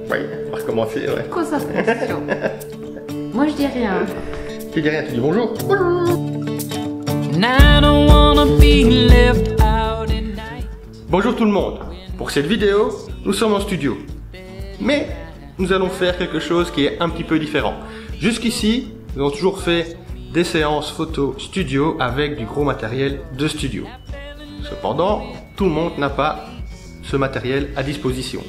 Oui, on va recommencer, ouais. Concentration. Moi je dis rien. Tu dis rien, tu dis bonjour. Bonjour. Bonjour tout le monde. Pour cette vidéo, nous sommes en studio. Mais nous allons faire quelque chose qui est un petit peu différent. Jusqu'ici, nous avons toujours fait des séances photo studio avec du gros matériel de studio. Cependant, tout le monde n'a pas ce matériel à disposition.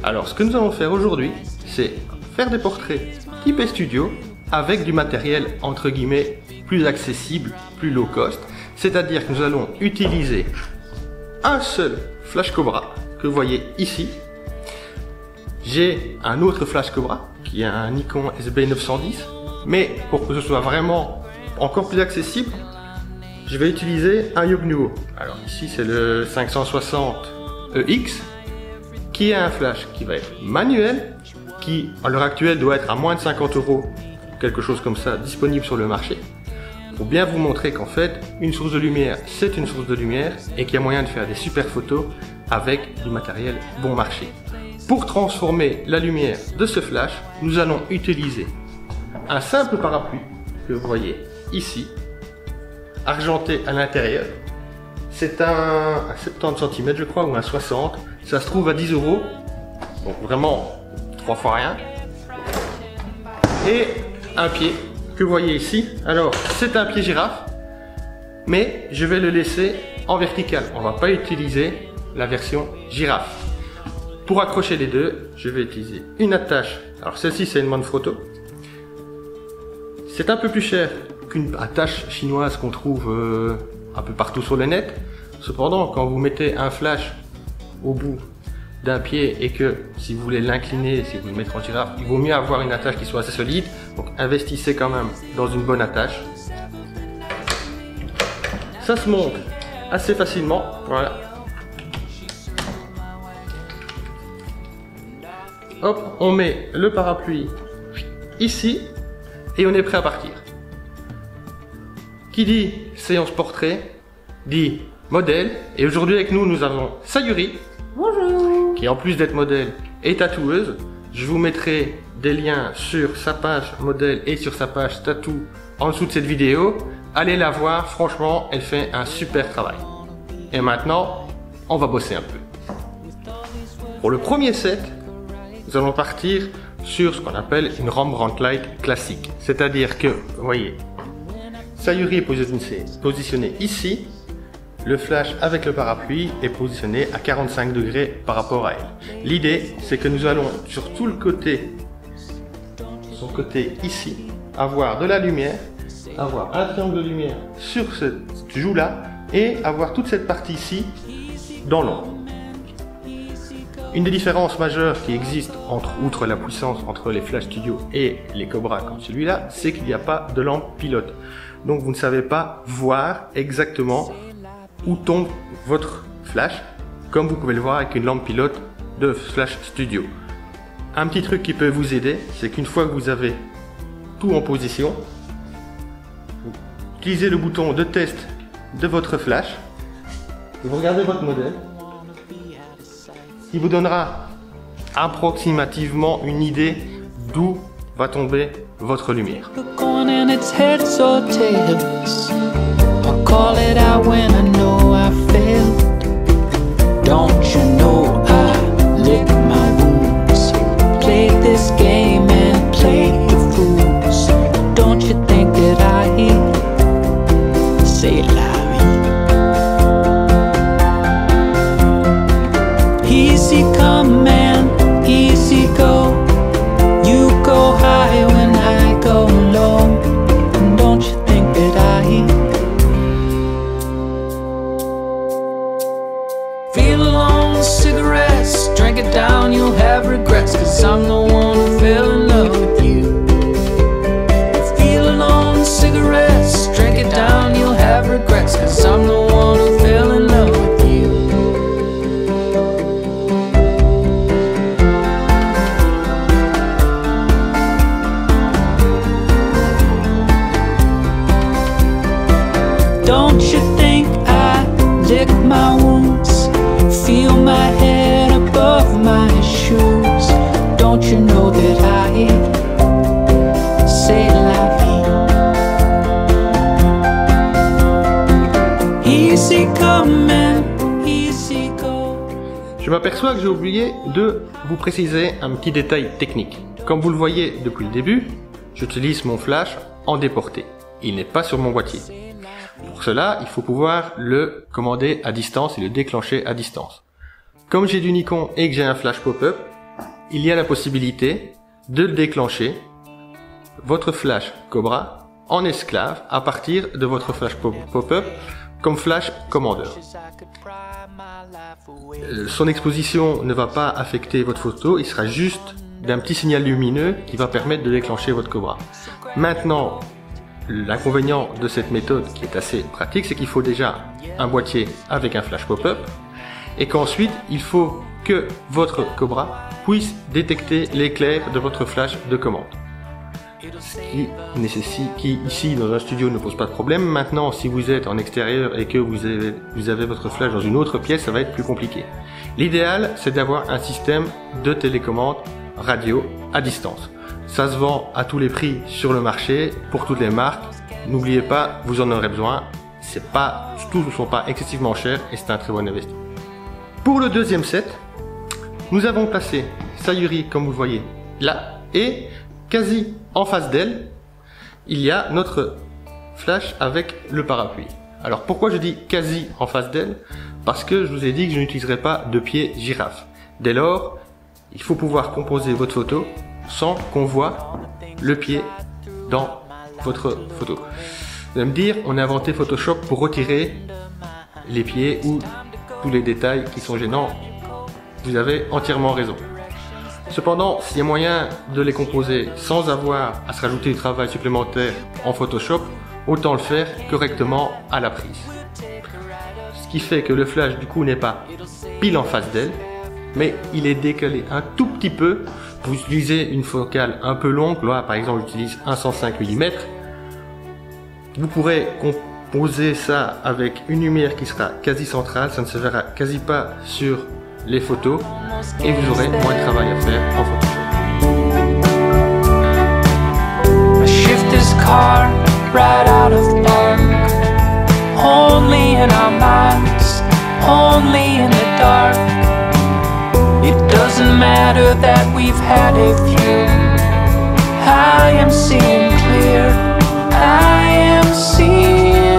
Alors, ce que nous allons faire aujourd'hui, c'est faire des portraits type studio avec du matériel entre guillemets plus accessible, plus low cost. C'est-à-dire que nous allons utiliser un seul flash Cobra que vous voyez ici. J'ai un autre flash Cobra qui est un Nikon SB910, mais pour que ce soit vraiment encore plus accessible, je vais utiliser un Yongnuo. Alors ici c'est le 560EX qui est un flash qui va être manuel, qui à l'heure actuelle doit être à moins de 50 €, quelque chose comme ça, disponible sur le marché. Pour bien vous montrer qu'en fait, une source de lumière, c'est une source de lumière et qu'il y a moyen de faire des super photos avec du matériel bon marché. Pour transformer la lumière de ce flash, nous allons utiliser un simple parapluie que vous voyez ici, argenté à l'intérieur. C'est un 70 cm je crois, ou un 60. Ça se trouve à 10 €, donc vraiment 3 fois rien. Et un pied que vous voyez ici. Alors c'est un pied girafe, mais je vais le laisser en vertical. On va pas utiliser la version girafe. Pour accrocher les deux, je vais utiliser une attache. Alors celle-ci c'est une Manfrotto. C'est un peu plus cher qu'une attache chinoise qu'on trouve un peu partout sur le net. Cependant, quand vous mettez un flash au bout d'un pied et que si vous voulez l'incliner, si vous le mettez en girafe, il vaut mieux avoir une attache qui soit assez solide. Donc investissez quand même dans une bonne attache. Ça se monte assez facilement. Voilà. Hop, on met le parapluie ici et on est prêt à partir. Qui dit séance portrait dit modèle, et aujourd'hui avec nous, nous avons Sayuri. Bonjour. Qui en plus d'être modèle est tatoueuse. Je vous mettrai des liens sur sa page modèle et sur sa page tatou en dessous de cette vidéo. Allez la voir, franchement, elle fait un super travail. Et maintenant, on va bosser un peu. Pour le premier set, nous allons partir sur ce qu'on appelle une Rembrandt Light classique. C'est-à-dire que, vous voyez, Sayuri est positionné ici. Le flash avec le parapluie est positionné à 45 degrés par rapport à elle. L'idée, c'est que nous allons sur tout le côté, son côté ici, avoir de la lumière, avoir un triangle de lumière sur ce joue-là et avoir toute cette partie ici dans l'ombre. Une des différences majeures qui existent outre la puissance entre les flash studio et les Cobra comme celui-là, c'est qu'il n'y a pas de lampe pilote. Donc vous ne savez pas voir exactement où tombe votre flash, comme vous pouvez le voir avec une lampe pilote de flash studio. Un petit truc qui peut vous aider, c'est qu'une fois que vous avez tout en position, vous utilisez le bouton de test de votre flash, vous regardez votre modèle, qui vous donnera approximativement une idée d'où va tomber votre lumière. Call it out when I know I failed. Don't you know I lick my wounds? Played this game and played the fools. Don't you think that I say la vie? Easy come and easy go. You go high when I go low. Don't you think that I feel alone Je m'aperçois que j'ai oublié de vous préciser un petit détail technique. Comme vous le voyez depuis le début, j'utilise mon flash en déporté. Il n'est pas sur mon boîtier. Pour cela, il faut pouvoir le commander à distance et le déclencher à distance. Comme j'ai du Nikon et que j'ai un flash pop-up, il y a la possibilité de le déclencher, votre flash Cobra, en esclave à partir de votre flash pop-up comme flash commandeur. Son exposition ne va pas affecter votre photo, il sera juste d'un petit signal lumineux qui va permettre de déclencher votre Cobra. Maintenant, l'inconvénient de cette méthode qui est assez pratique, c'est qu'il faut déjà un boîtier avec un flash pop-up et qu'ensuite il faut que votre Cobra puisse détecter l'éclair de votre flash de commande. Ce qui ici dans un studio ne pose pas de problème. Maintenant, si vous êtes en extérieur et que vous avez votre flash dans une autre pièce, ça va être plus compliqué. L'idéal, c'est d'avoir un système de télécommande radio à distance. Ça se vend à tous les prix sur le marché, pour toutes les marques. N'oubliez pas, vous en aurez besoin. Tous ne sont pas excessivement chers et c'est un très bon investissement. Pour le deuxième set, nous avons placé Sayuri, comme vous le voyez, là, et quasi en face d'elle, il y a notre flash avec le parapluie. Alors pourquoi je dis quasi en face d'elle? Parce que je vous ai dit que je n'utiliserai pas de pied girafe. Dès lors, il faut pouvoir composer votre photo sans qu'on voit le pied dans votre photo. Vous allez me dire, on a inventé Photoshop pour retirer les pieds ou tous les détails qui sont gênants. Vous avez entièrement raison. Cependant, s'il y a moyen de les composer sans avoir à se rajouter du travail supplémentaire en Photoshop, autant le faire correctement à la prise. Ce qui fait que le flash du coup n'est pas pile en face d'elle, mais il est décalé un tout petit peu. Vous utilisez une focale un peu longue, là par exemple j'utilise un 105 mm. Vous pourrez composer ça avec une lumière qui sera quasi centrale, ça ne se verra quasi pas sur les photos et vous aurez moins de travail à faire en Photoshop. I shift this car right out of park. Only in our minds, only in the dark. It doesn't matter that we've had a few. I am seeing clear. I am seeing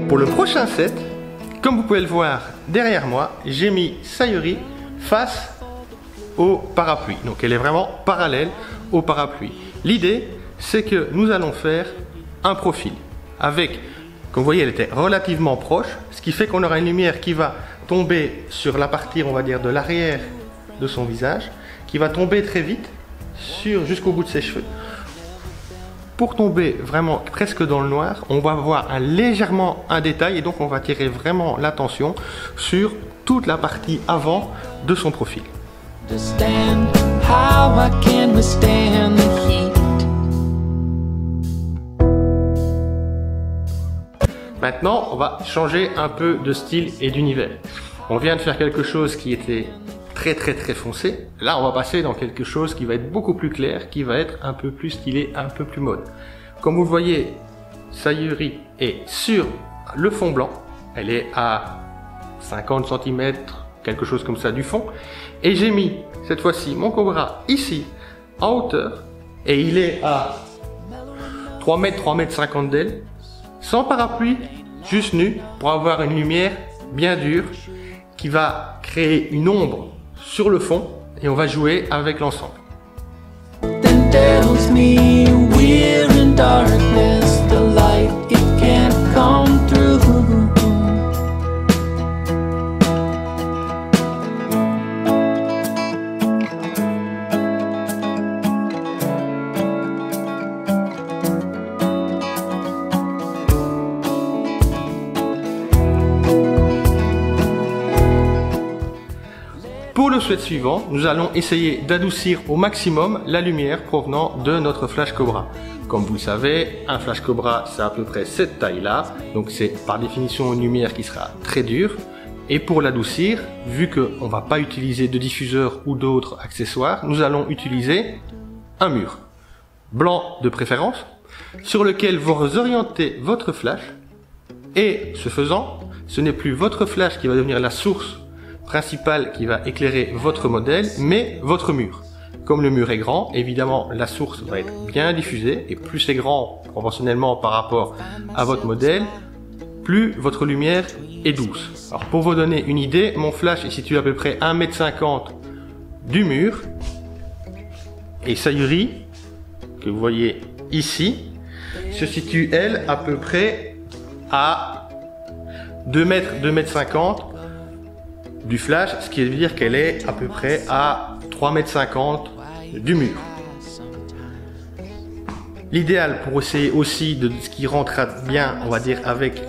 Pour le prochain set, comme vous pouvez le voir derrière moi, j'ai mis Sayuri face au parapluie. Donc elle est vraiment parallèle au parapluie. L'idée, c'est que nous allons faire un profil avec, comme vous voyez, elle était relativement proche, ce qui fait qu'on aura une lumière qui va tomber sur la partie, on va dire, de l'arrière de son visage, qui va tomber très vite jusqu'au bout de ses cheveux. Pour tomber vraiment presque dans le noir, on va voir légèrement un détail et donc on va tirer vraiment l'attention sur toute la partie avant de son profil. Maintenant, on va changer un peu de style et d'univers. On vient de faire quelque chose qui était très foncé. Là, on va passer dans quelque chose qui va être beaucoup plus clair, qui va être un peu plus stylé, un peu plus mode. Comme vous le voyez, Sayuri est sur le fond blanc. Elle est à 50 cm, quelque chose comme ça du fond. Et j'ai mis, cette fois-ci, mon Cobra ici, en hauteur. Et il est à 3 mètres, 50 d'elle, sans parapluie, juste nu, pour avoir une lumière bien dure, qui va créer une ombre sur le fond et on va jouer avec l'ensemble. Pour le souhait suivant, nous allons essayer d'adoucir au maximum la lumière provenant de notre Flash Cobra. Comme vous le savez, un Flash Cobra, c'est à peu près cette taille-là, donc c'est par définition une lumière qui sera très dure. Et pour l'adoucir, vu qu'on ne va pas utiliser de diffuseur ou d'autres accessoires, nous allons utiliser un mur, blanc de préférence, sur lequel vous orientez votre flash, et ce faisant, ce n'est plus votre flash qui va devenir la source principale qui va éclairer votre modèle, mais votre mur. Comme le mur est grand, évidemment la source va être bien diffusée, et plus c'est grand proportionnellement par rapport à votre modèle, plus votre lumière est douce. Alors pour vous donner une idée, mon flash est situé à peu près 1,50 m du mur, et Sayuri, que vous voyez ici, se situe elle à peu près à 2,50 m du flash, ce qui veut dire qu'elle est à peu près à 3,50 m du mur. L'idéal pour essayer aussi de ce qui rentrera bien, on va dire, avec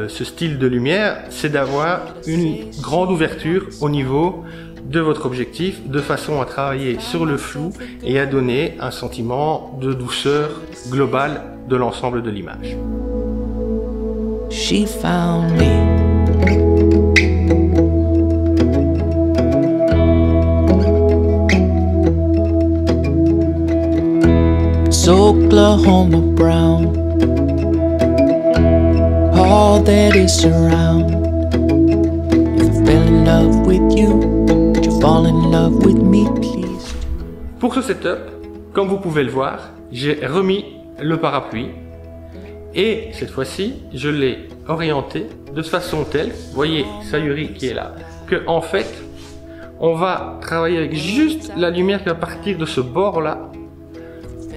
ce style de lumière, c'est d'avoir une grande ouverture au niveau de votre objectif, de façon à travailler sur le flou et à donner un sentiment de douceur globale de l'ensemble de l'image. She found me. It's Oklahoma brown, all that is around. If I fell in love with you, would you fall in love with me, please? Pour ce setup, comme vous pouvez le voir, j'ai remis le parapluie et cette fois-ci, je l'ai orienté de façon telle, vous voyez Sayuri qui est là, que en fait, on va travailler avec juste la lumière qui va partir de ce bord-là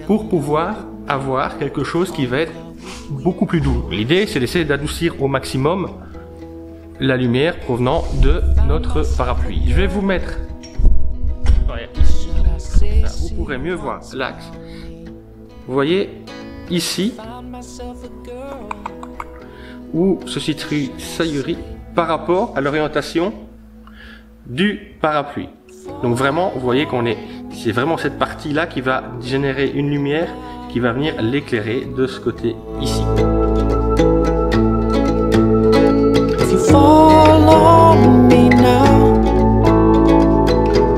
pour pouvoir avoir quelque chose qui va être beaucoup plus doux. L'idée, c'est d'essayer d'adoucir au maximum la lumière provenant de notre parapluie. Je vais vous mettre ici, ça, vous pourrez mieux voir l'axe. Vous voyez ici où se situe Sayuri par rapport à l'orientation du parapluie. Donc vraiment, vous voyez c'est vraiment cette partie-là qui va générer une lumière qui va venir l'éclairer de ce côté ici. If you fall on me now,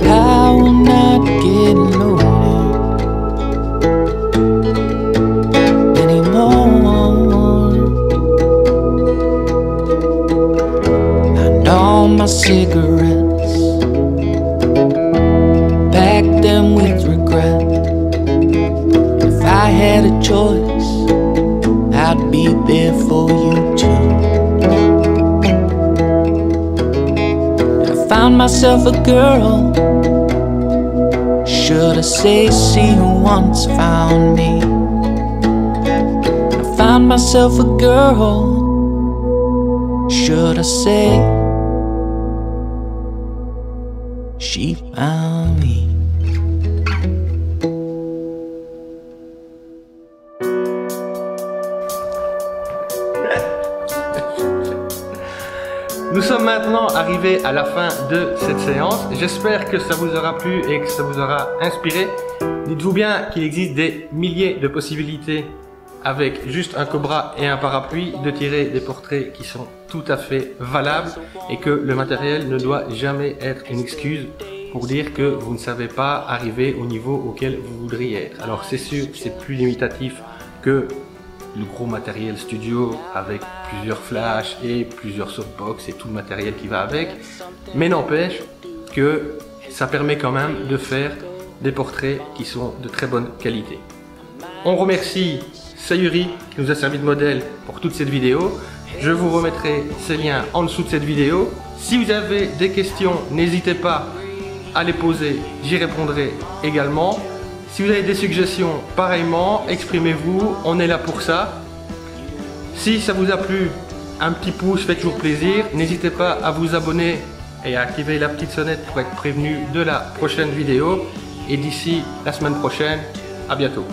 I will not get lonely anymore. And all my cigarettes, pack them with regret. If I had a choice, I'd be there for you too. Found myself a girl, should I say she who once found me? I found myself a girl, should I say she found me? Nous sommes maintenant arrivés à la fin de cette séance. J'espère que ça vous aura plu et que ça vous aura inspiré. Dites-vous bien qu'il existe des milliers de possibilités avec juste un Cobra et un parapluie de tirer des portraits qui sont tout à fait valables et que le matériel ne doit jamais être une excuse pour dire que vous ne savez pas arriver au niveau auquel vous voudriez être. Alors c'est sûr, c'est plus limitatif que le gros matériel studio avec plusieurs flashs et plusieurs softbox et tout le matériel qui va avec, mais n'empêche que ça permet quand même de faire des portraits qui sont de très bonne qualité. On remercie Sayuri qui nous a servi de modèle pour toute cette vidéo. Je vous remettrai ces liens en dessous de cette vidéo. Si vous avez des questions, n'hésitez pas à les poser, j'y répondrai également. Si vous avez des suggestions, pareillement, exprimez-vous, on est là pour ça. Si ça vous a plu, un petit pouce fait toujours plaisir. N'hésitez pas à vous abonner et à activer la petite sonnette pour être prévenu de la prochaine vidéo. Et d'ici la semaine prochaine, à bientôt.